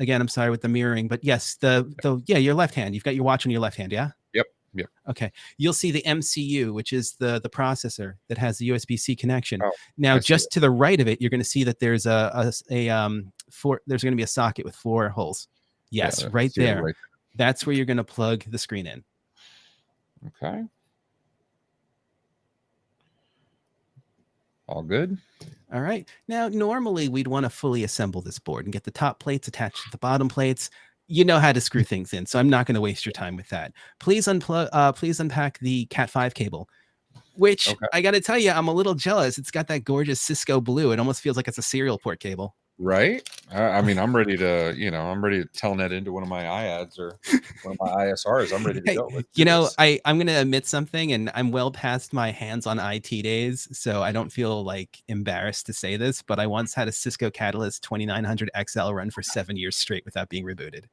again, I'm sorry with the mirroring, but yes, your left hand. You've got your watch on your left hand, yeah?
Yep.
Okay. You'll see the MCU, which is the processor that has the USB-C connection.
Oh,
now, just to the right of it, you're going to see that there's there's going to be a socket with 4 holes. Yes, right there. Right. That's where you're going to plug the screen in.
Okay. All good.
All right. Now, normally we'd want to fully assemble this board and get the top plates attached to the bottom plates. You know how to screw things in, so I'm not going to waste your time with that. Please please unpack the Cat 5 cable, which I got to tell you, I'm a little jealous. It's got that gorgeous Cisco blue. It almost feels like it's a serial port cable.
Right. I mean, I'm ready to, I'm ready to telnet into one of my IADs or one of my ISRs. I'm ready to go.
I'm going to admit something, and I'm well past my hands-on IT days, so I don't feel like embarrassed to say this, but I once had a Cisco Catalyst 2900 XL run for 7 years straight without being rebooted.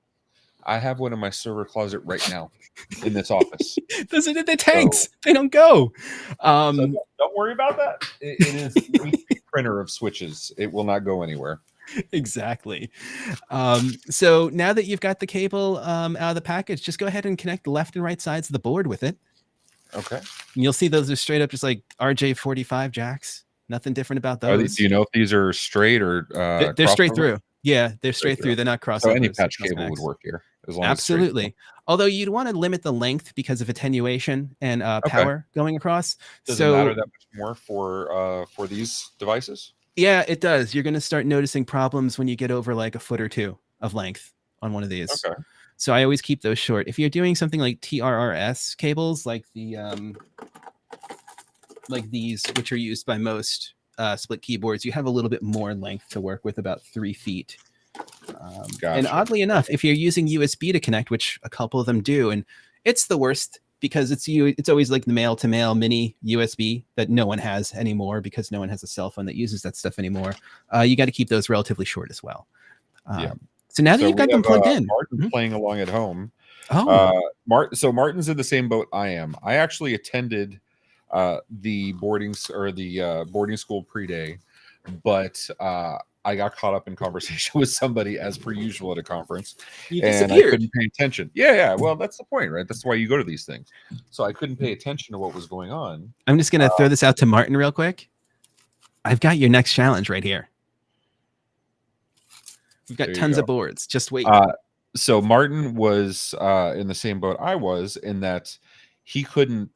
I have one in my server closet right now in this office.
Those are the tanks. They don't go.
So don't worry about that. It is a printer of switches. It will not go anywhere.
Exactly. So now that you've got the cable out of the package, just go ahead and connect the left and right sides of the board with it.
Okay.
And you'll see those are straight up just like RJ45 jacks. Nothing different about those.
Do you know if these are straight or
they're straight through? Yeah, they're straight through. They're not crossovers.
So any patch cable would work here. As long
Absolutely. Although you'd want to limit the length because of attenuation and power going across.
Does it matter that much more for these devices?
Yeah, it does. You're going to start noticing problems when you get over like a foot or 2 of length on one of these.
Okay.
So I always keep those short. If you're doing something like TRRS cables, like like these, which are used by most split keyboards, you have a little bit more length to work with, about 3 feet. Gotcha. And oddly enough, if you're using USB to connect, which a couple of them do, and it's the worst because it's always like the male-to-male mini USB that no one has anymore because no one has a cell phone that uses that stuff anymore. You got to keep those relatively short as well. So now that you've got them plugged in,
Martin playing along at home. So Martin's in the same boat I am. I actually attended the boarding school pre-day, but I got caught up in conversation with somebody as per usual at a conference, and I couldn't pay attention. Yeah. Well, that's the point, right? That's why you go to these things. So I couldn't pay attention to what was going on.
I'm just gonna throw this out to Martin real quick. I've got your next challenge right here. We've got tons of boards. Just wait.
So Martin was in the same boat I was, in that he couldn't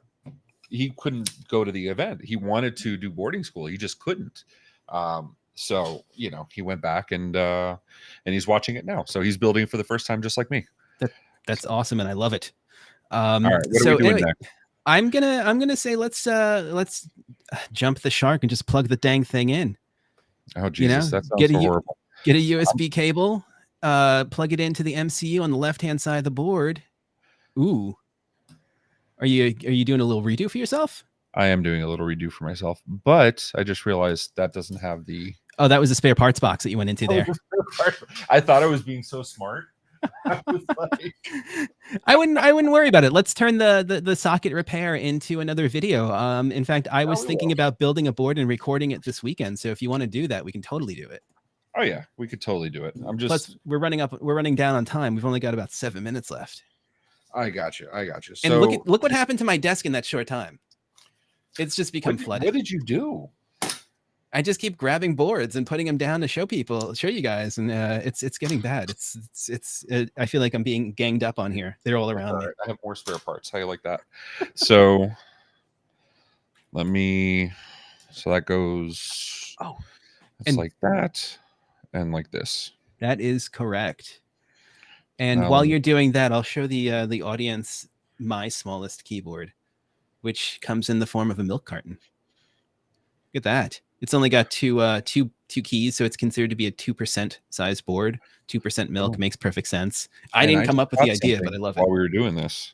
go to the event. He wanted to do boarding school. He just couldn't. So, he went back and he's watching it now. So he's building for the first time, just like me.
That's awesome. And I love it.
All right. What are we doing next?
I'm gonna say, let's jump the shark and just plug the dang thing in.
Oh, Jesus. That sounds so horrible.
Get a USB cable, plug it into the MCU on the left-hand side of the board. Ooh. Are you doing a little redo for yourself?
I am doing a little redo for myself, but I just realized that doesn't have the...
Oh, that was a spare parts box that you went into there.
I thought I was being so smart. I was like...
I wouldn't worry about it. Let's turn the socket repair into another video. In fact, I was thinking about building a board and recording it this weekend. So if you want to do that, we can totally do it.
Oh yeah, we could totally do it.
Plus, we're running down on time. We've only got about 7 minutes left.
I got you. So,
and look what happened to my desk in that short time. It's just become flooded.
What did you do?
I just keep grabbing boards and putting them down to show you guys, and it's getting bad. I feel like I'm being ganged up on here. They're all around me.
I have more spare parts. How you like that? So so that goes.
Oh,
it's like that, and like this.
That is correct. And while you're doing that, I'll show the audience my smallest keyboard, which comes in the form of a milk carton. Look at that. It's only got two keys, so it's considered to be a 2% size board. 2% milk makes perfect sense. I didn't come up with the idea, but I love it.
While we were doing this.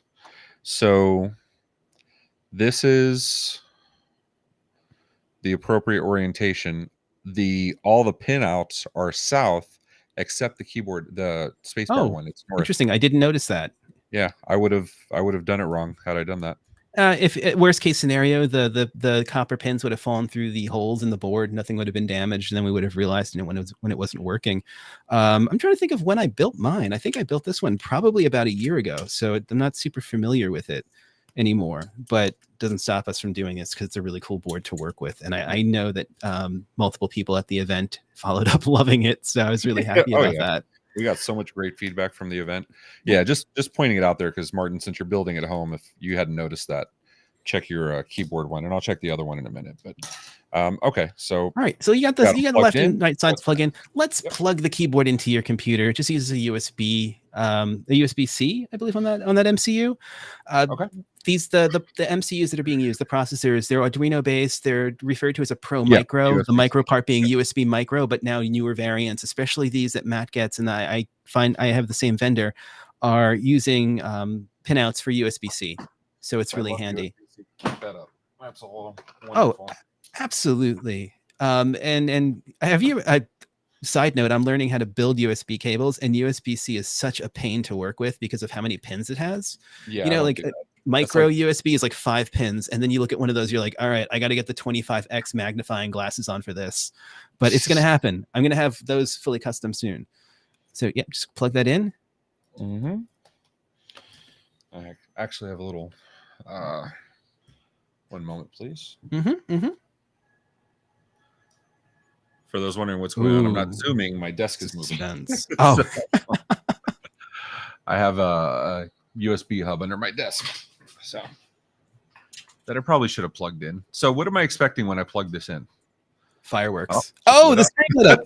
So this is the appropriate orientation. All the pinouts are south, except the keyboard, the spacebar one. It's north.
Interesting. I didn't notice that.
Yeah, I would have done it wrong had I done that.
If worst case scenario, the copper pins would have fallen through the holes in the board, nothing would have been damaged, and then we would have realized when it wasn't working. I'm trying to think of when I built mine. I think I built this one probably about a year ago, so I'm not super familiar with it anymore, but doesn't stop us from doing this because it's a really cool board to work with. And I know that multiple people at the event followed up loving it, so I was really happy about that.
We got so much great feedback from the event. Yeah, just pointing it out there because Martin, since you're building at home, if you hadn't noticed that, check your keyboard one, and I'll check the other one in a minute. But okay, so
all right, so you got this, you got the left and right sides plug in. Let's plug the keyboard into your computer. It just uses a USB-C, I believe, on that MCU.
Okay.
These the MCUs that are being used, the processors, they're Arduino based. They're referred to as a Pro Micro, the micro part being USB Micro, but now newer variants, especially these that Matt gets, and I find I have the same vendor, are using pinouts for USB-C. So it's really handy.
Keep that up. Absolutely.
Wonderful. Oh, absolutely. And have you? Side note: I'm learning how to build USB cables, and USB-C is such a pain to work with because of how many pins it has.
Yeah,
you know, like micro USB is like 5 pins, and then you look at one of those, you're like, all right, I got to get the 25x magnifying glasses on for this, but it's going to happen. I'm going to have those fully custom soon. So yeah, just plug that in.
Mm-hmm. I actually have a little. One moment, please.
Mm-hmm. Mm-hmm.
For those wondering what's going on, I'm not zooming. My desk is moving.
Oh.
I have a USB hub under my desk, so that I probably should have plugged in. So what am I expecting when I plug this in?
Fireworks. Oh, the screen lit up.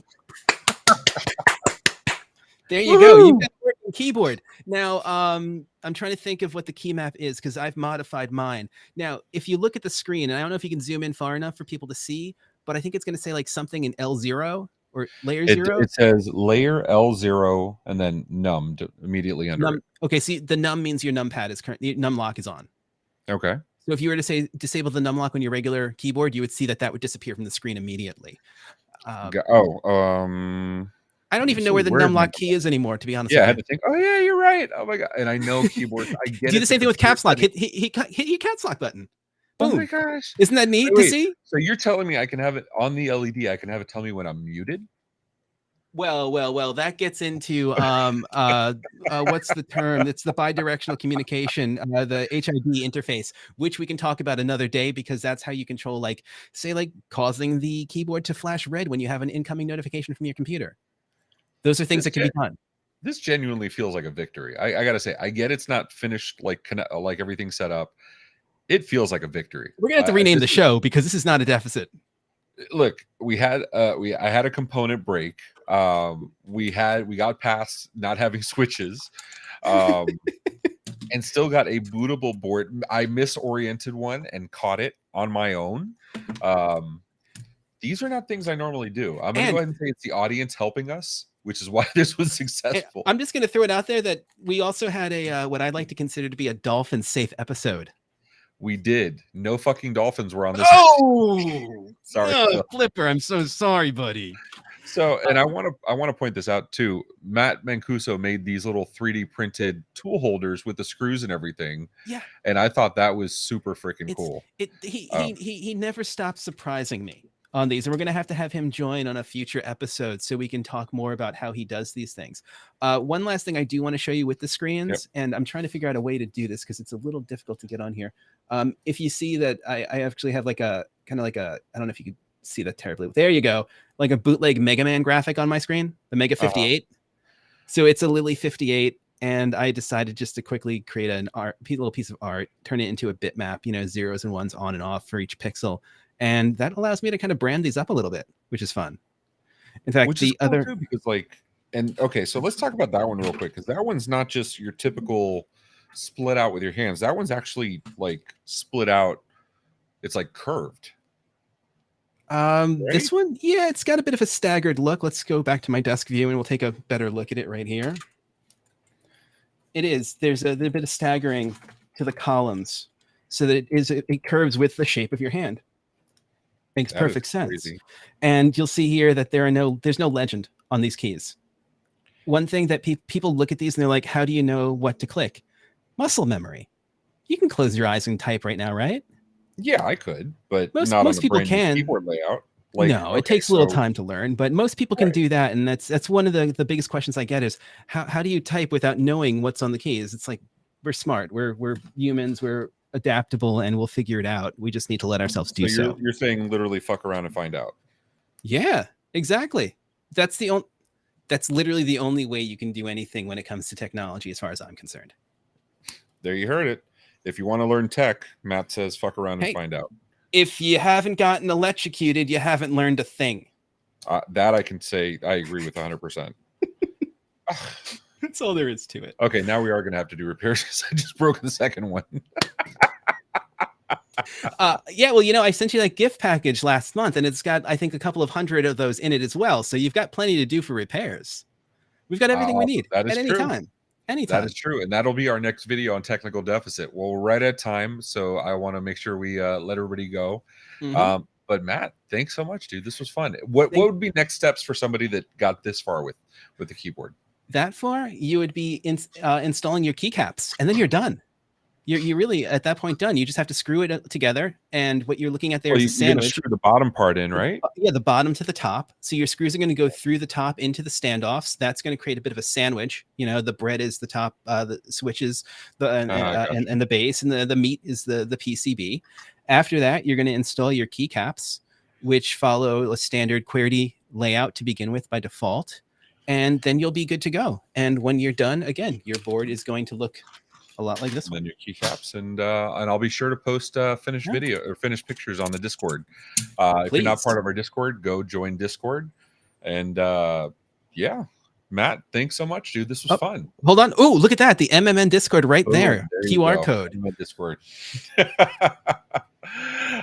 There you go. You've got a working keyboard. Now, I'm trying to think of what the key map is because I've modified mine. Now, if you look at the screen, and I don't know if you can zoom in far enough for people to see, but I think it's going to say like something in L0 or layer 0.
It says layer L0 and then num immediately under it.
Okay, see, the num means your numpad is currently, num lock is on.
Okay.
So if you were to say disable the num lock on your regular keyboard, you would see that would disappear from the screen immediately.
I
don't even know where the num lock key is anymore, to be honest.
Yeah, I had to think. Oh yeah, you're right. Oh my god! And I know keyboards. I get
do the same thing with caps lock. Hit your caps lock button. Boom.
Oh my gosh!
Isn't that neat to see?
So you're telling me I can have it on the LED? I can have it tell me when I'm muted?
Well. That gets into what's the term? It's the bidirectional communication, the HID interface, which we can talk about another day because that's how you control, like, say, like causing the keyboard to flash red when you have an incoming notification from your computer. Those are things that can be done.
This genuinely feels like a victory. I gotta say, I get it's not finished like everything set up. It feels like a victory.
We're gonna have to rename the show because this is not a deficit.
Look, I had a component break. We got past not having switches, and still got a bootable board. I misoriented one and caught it on my own. These are not things I normally do. I'm gonna go ahead and say it's the audience helping us, which is why this was successful.
I'm just gonna throw it out there that we also had a what I'd like to consider to be a dolphin safe episode.
We did. No fucking dolphins were on this.
Oh,
sorry,
Flipper. I'm so sorry, buddy.
So, and I want to point this out too. Matt Mancuso made these little 3D printed tool holders with the screws and everything.
Yeah,
and I thought that was super freaking cool.
He never stops surprising me on these, and we're gonna have to have him join on a future episode so we can talk more about how he does these things. One last thing I do want to show you with the screens, and I'm trying to figure out a way to do this because it's a little difficult to get on here. If you see that I actually have like a kind of like a, I don't know if you could see that terribly. There you go, like a bootleg Mega Man graphic on my screen, the Mega 58. So it's a Lily 58. And I decided just to quickly create a little piece of art, turn it into a bitmap, zeros and ones on and off for each pixel. And that allows me to kind of brand these up a little bit, which is fun. In fact,
which
the
cool
other
too, because okay, so let's talk about that one real quick, because that one's not just your typical split out with your hands. That one's actually like split out. It's like curved.
Right? This one, yeah, it's got a bit of a staggered look. Let's go back to my desk view and we'll take a better look at it right here. It is. There's a bit of staggering to the columns so that it curves with the shape of your hand. Makes perfect sense. Crazy. And you'll see here that there's no legend on these keys. One thing that people look at these and they're like, how do you know what to click? Muscle memory. You can close your eyes and type right now, right?
Yeah, I could, but
most
not on a
people
brand new
can.
keyboard layout.
No, it takes a little time to learn, but most people can do that. And that's one of the biggest questions I get is how do you type without knowing what's on the keys? It's like, we're smart. We're humans. We're adaptable, and we'll figure it out. We just need to let ourselves do so.
You're saying literally fuck around and find out.
Yeah, exactly. That's literally the only way you can do anything when it comes to technology, as far as I'm concerned.
There you heard it. If you want to learn tech, Matt says fuck around and find out.
If you haven't gotten electrocuted, you haven't learned a thing.
That I can say I agree with 100%.
That's all there is to it.
Okay, now we are going to have to do repairs because I just broke the second one.
Yeah, well, I sent you that gift package last month, and it's got, I think, a couple of hundred of those in it as well. So you've got plenty to do for repairs. We've got everything we need at any time. Anytime.
That is true. And that'll be our next video on technical deficit. Well, we're right at time, so I want to make sure we let everybody go. But Matt, thanks so much, dude. This was fun. What would be next steps for somebody that got this far with the keyboard?
That far, you would be installing your keycaps, and then you're done. You're really at that point done. You just have to screw it together, and what you're looking at there is a sandwich.
You're screw the bottom part in, right?
Yeah, the bottom to the top. So your screws are going to go through the top into the standoffs. That's going to create a bit of a sandwich. The bread is the top, the switches, and the base, and the meat is the PCB. After that, you're going to install your keycaps, which follow a standard QWERTY layout to begin with by default, and then you'll be good to go. And when you're done, again, your board is going to look a lot like this one.
And then your keycaps, and I'll be sure to post finished video or finished pictures on the Discord. If you're not part of our Discord, go join Discord. And yeah, Matt, thanks so much, dude. This was fun.
Hold on. Oh, look at that. The MMN Discord right there. QR code.
MMN Discord.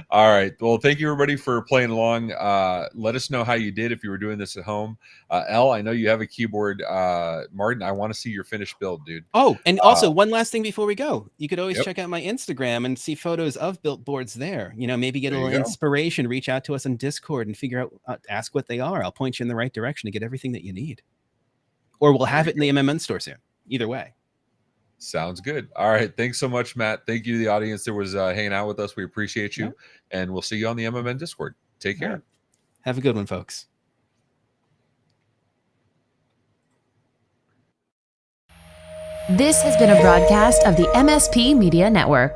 All right. Well, thank you everybody for playing along. Let us know how you did if you were doing this at home. Elle, I know you have a keyboard. Martin, I want to see your finished build, dude.
Oh, and also one last thing before we go. You could always check out my Instagram and see photos of built boards there. Maybe get a little inspiration, reach out to us on Discord and figure out, ask what they are. I'll point you in the right direction to get everything that you need. Or we'll have it in the MMN store soon. Either way.
Sounds good. All right. Thanks so much, Matt. Thank you to the audience that was hanging out with us. We appreciate you. And we'll see you on the MMN Discord. Take care.
Right. Have a good one, folks.
This has been a broadcast of the MSP Media Network.